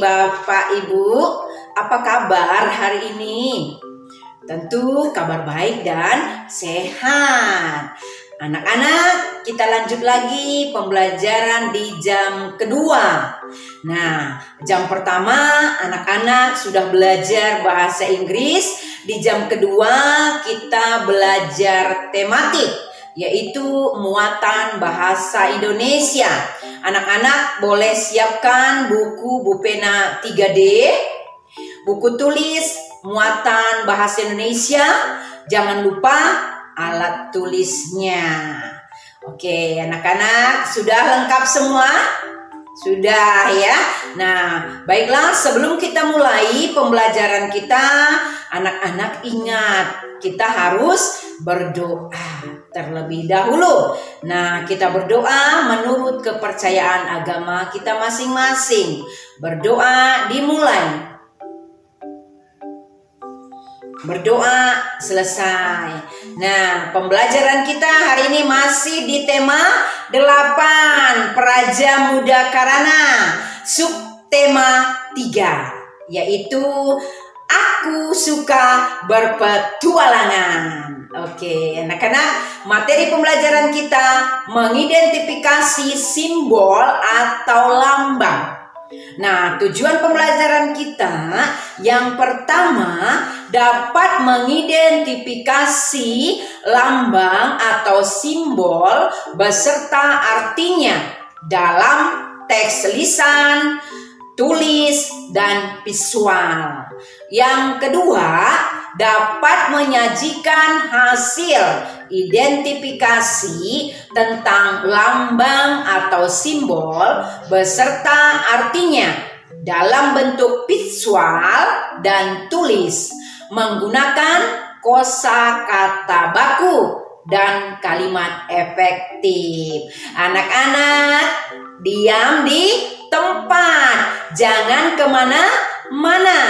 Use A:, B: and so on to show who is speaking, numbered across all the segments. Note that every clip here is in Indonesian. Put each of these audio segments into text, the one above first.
A: Bapak Ibu, apa kabar hari ini? Tentu kabar baik dan sehat. Anak-anak, kita lanjut lagi pembelajaran di jam kedua. Nah, jam pertama anak-anak sudah belajar bahasa Inggris. Di jam kedua kita belajar tematik, yaitu muatan bahasa Indonesia. Anak-anak boleh siapkan buku pena 3D, buku tulis muatan bahasa Indonesia. Jangan lupa alat tulisnya. Oke, anak-anak sudah lengkap semua? Sudah ya. Nah, baiklah, sebelum kita mulai pembelajaran kita, anak-anak ingat kita harus berdoa terlebih dahulu. Nah, kita berdoa menurut kepercayaan agama kita masing-masing. Berdoa dimulai. Berdoa selesai. Nah, pembelajaran kita hari ini masih di tema 8 Praja Muda Karana, subtema 3, yaitu aku suka berpetualangan. Oke, anak-anak, materi pembelajaran kita mengidentifikasi simbol atau lambang. Nah, tujuan pembelajaran kita yang pertama dapat mengidentifikasi lambang atau simbol beserta artinya dalam teks lisan, tulis, dan visual. Yang kedua, dapat menyajikan hasil identifikasi tentang lambang atau simbol beserta artinya dalam bentuk visual dan tulis menggunakan kosakata baku dan kalimat efektif. Anak-anak, diam di tempat, jangan kemana-mana.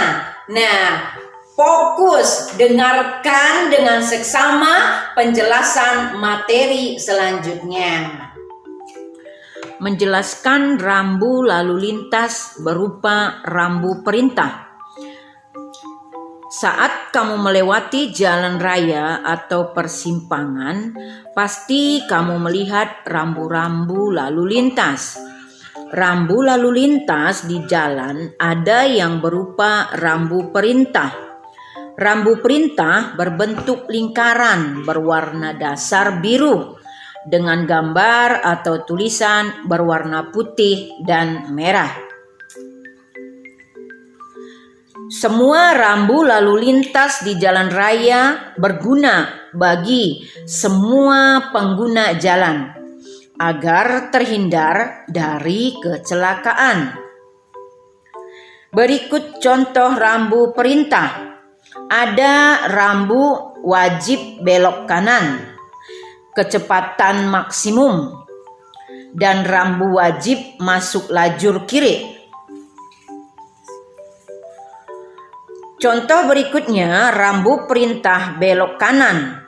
A: Nah, fokus dengarkan dengan seksama penjelasan materi selanjutnya. Menjelaskan rambu lalu lintas berupa rambu perintah. Saat kamu melewati jalan raya atau persimpangan, pasti kamu melihat rambu-rambu lalu lintas. Rambu lalu lintas di jalan ada yang berupa rambu perintah. Rambu perintah berbentuk lingkaran berwarna dasar biru dengan gambar atau tulisan berwarna putih dan merah. Semua rambu lalu lintas di jalan raya berguna bagi semua pengguna jalan agar terhindar dari kecelakaan. Berikut contoh rambu perintah. Ada rambu wajib belok kanan, kecepatan maksimum, dan rambu wajib masuk lajur kiri. Contoh berikutnya rambu perintah belok kanan.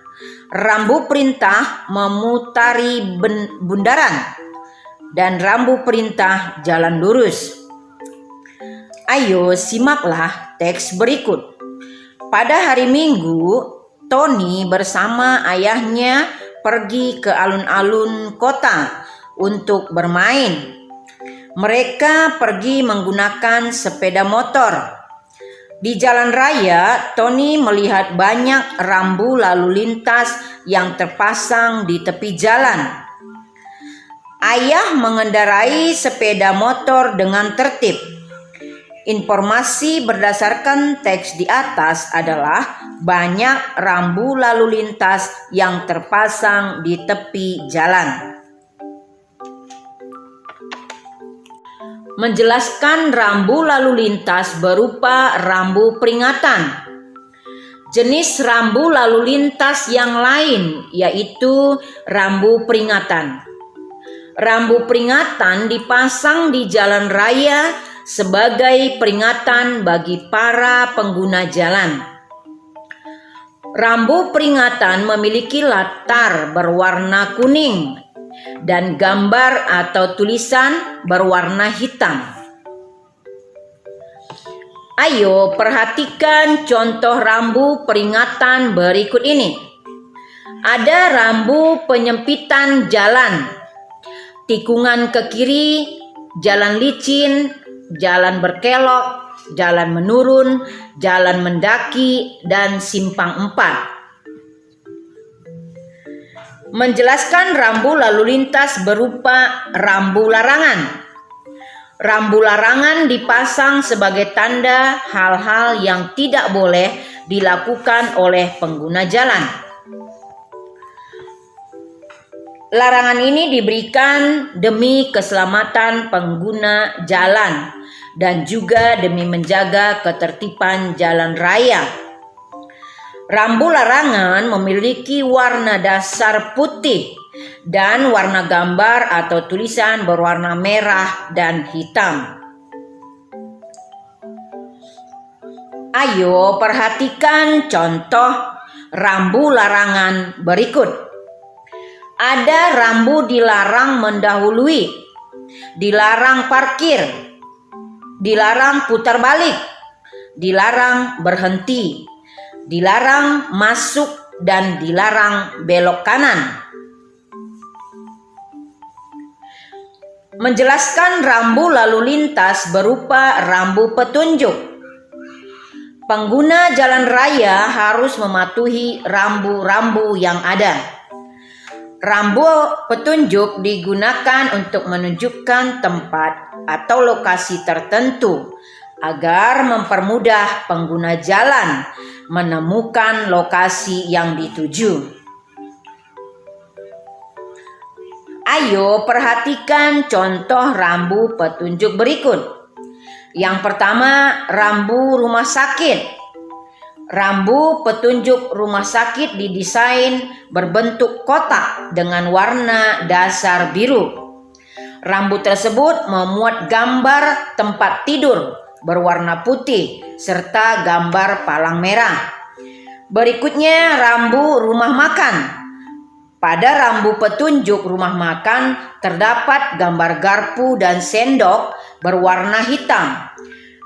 A: Rambu perintah memutari bundaran dan rambu perintah jalan lurus. Ayo simaklah teks berikut. Pada hari Minggu, Tony bersama ayahnya pergi ke alun-alun kota untuk bermain. Mereka pergi menggunakan sepeda motor. Di jalan raya, Tony melihat banyak rambu lalu lintas yang terpasang di tepi jalan. Ayah mengendarai sepeda motor dengan tertib. Informasi berdasarkan teks di atas adalah banyak rambu lalu lintas yang terpasang di tepi jalan. Menjelaskan rambu lalu lintas berupa rambu peringatan. Jenis rambu lalu lintas yang lain yaitu rambu peringatan. Rambu peringatan dipasang di jalan raya sebagai peringatan bagi para pengguna jalan. Rambu peringatan memiliki latar berwarna kuning dan gambar atau tulisan berwarna hitam. Ayo perhatikan contoh rambu peringatan berikut ini. Ada rambu penyempitan jalan, tikungan ke kiri, jalan licin, jalan berkelok, jalan menurun, jalan mendaki, dan simpang 4. Menjelaskan rambu lalu lintas berupa rambu larangan. Rambu larangan dipasang sebagai tanda hal-hal yang tidak boleh dilakukan oleh pengguna jalan. Larangan ini diberikan demi keselamatan pengguna jalan dan juga demi menjaga ketertiban jalan raya. Rambu larangan memiliki warna dasar putih dan warna gambar atau tulisan berwarna merah dan hitam. Ayo perhatikan contoh rambu larangan berikut. Ada rambu dilarang mendahului, dilarang parkir, dilarang putar balik, dilarang berhenti, dilarang masuk, dan dilarang belok kanan. Menjelaskan rambu lalu lintas berupa rambu petunjuk. Pengguna jalan raya harus mematuhi rambu-rambu yang ada. Rambu petunjuk digunakan untuk menunjukkan tempat atau lokasi tertentu agar mempermudah pengguna jalan menemukan lokasi yang dituju. Ayo perhatikan contoh rambu petunjuk berikut. Yang pertama, rambu rumah sakit. Rambu petunjuk rumah sakit didesain berbentuk kotak dengan warna dasar biru. Rambu tersebut memuat gambar tempat tidur berwarna putih serta gambar palang merah. Berikutnya rambu rumah makan. Pada rambu petunjuk rumah makan terdapat gambar garpu dan sendok berwarna hitam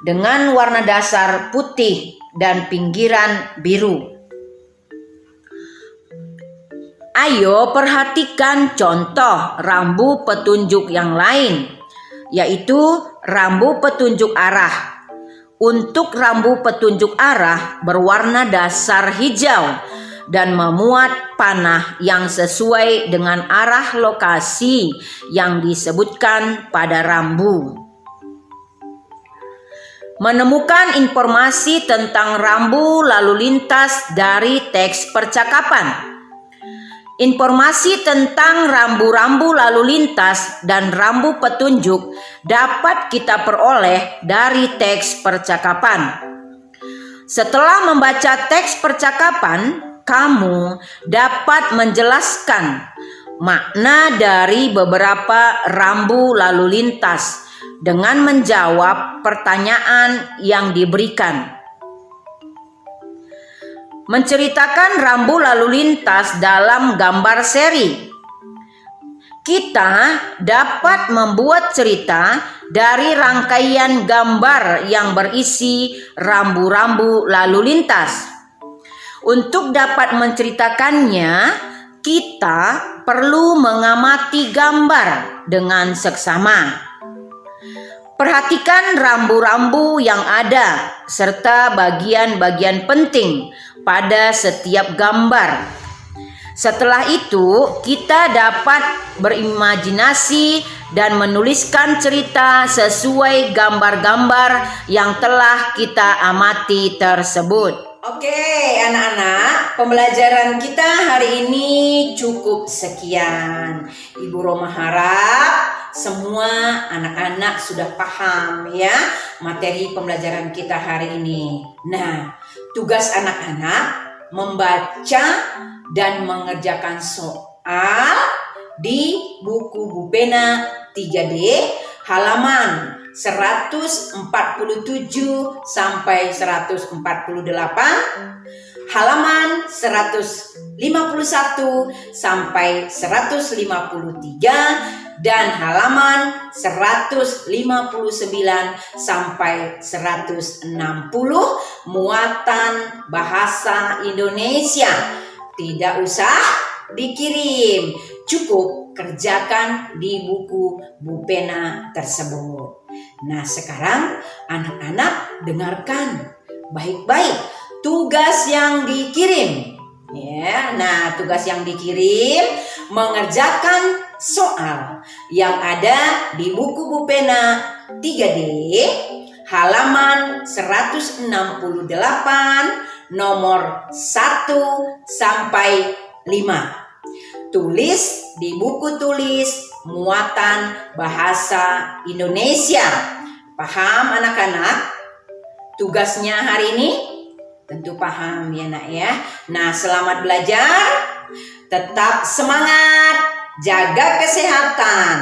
A: dengan warna dasar putih dan pinggiran biru. Ayo perhatikan contoh rambu petunjuk yang lain, yaitu rambu petunjuk arah. Untuk rambu petunjuk arah berwarna dasar hijau dan memuat panah yang sesuai dengan arah lokasi yang disebutkan pada rambu. Menemukan informasi tentang rambu lalu lintas dari teks percakapan. Informasi tentang rambu-rambu lalu lintas dan rambu petunjuk dapat kita peroleh dari teks percakapan. Setelah membaca teks percakapan, kamu dapat menjelaskan makna dari beberapa rambu lalu lintas dengan menjawab pertanyaan yang diberikan. Menceritakan rambu lalu lintas dalam gambar seri. Kita dapat membuat cerita dari rangkaian gambar yang berisi rambu-rambu lalu lintas. Untuk dapat menceritakannya, kita perlu mengamati gambar dengan seksama. Perhatikan rambu-rambu yang ada serta bagian-bagian penting pada setiap gambar. Setelah itu, kita dapat berimajinasi dan menuliskan cerita sesuai gambar-gambar yang telah kita amati tersebut. Oke, anak-anak, pembelajaran kita hari ini cukup sekian. Ibu Roma harap semua anak-anak sudah paham ya materi pembelajaran kita hari ini. Nah, tugas anak-anak membaca dan mengerjakan soal di buku Bu Pena 3D halaman 147 sampai 148, halaman 151 sampai 153, dan halaman 159 sampai 160 muatan bahasa Indonesia. Tidak usah dikirim, cukup kerjakan di buku Bupena tersebut. Nah, sekarang anak-anak dengarkan baik-baik tugas yang dikirim. Ya, nah tugas yang dikirim mengerjakan soal yang ada di buku Bupena 3D halaman 168 nomor 1 sampai 5. Tulis di buku tulis muatan bahasa Indonesia. Paham anak-anak? Tugasnya hari ini? Tentu paham ya nak ya. Nah, selamat belajar. Tetap semangat. Jaga kesehatan.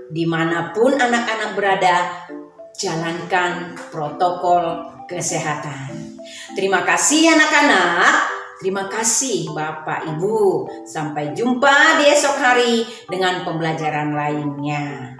A: Dimanapun anak-anak berada, jalankan protokol kesehatan. Terima kasih anak-anak. Terima kasih Bapak Ibu. Sampai jumpa di esok hari dengan pembelajaran lainnya.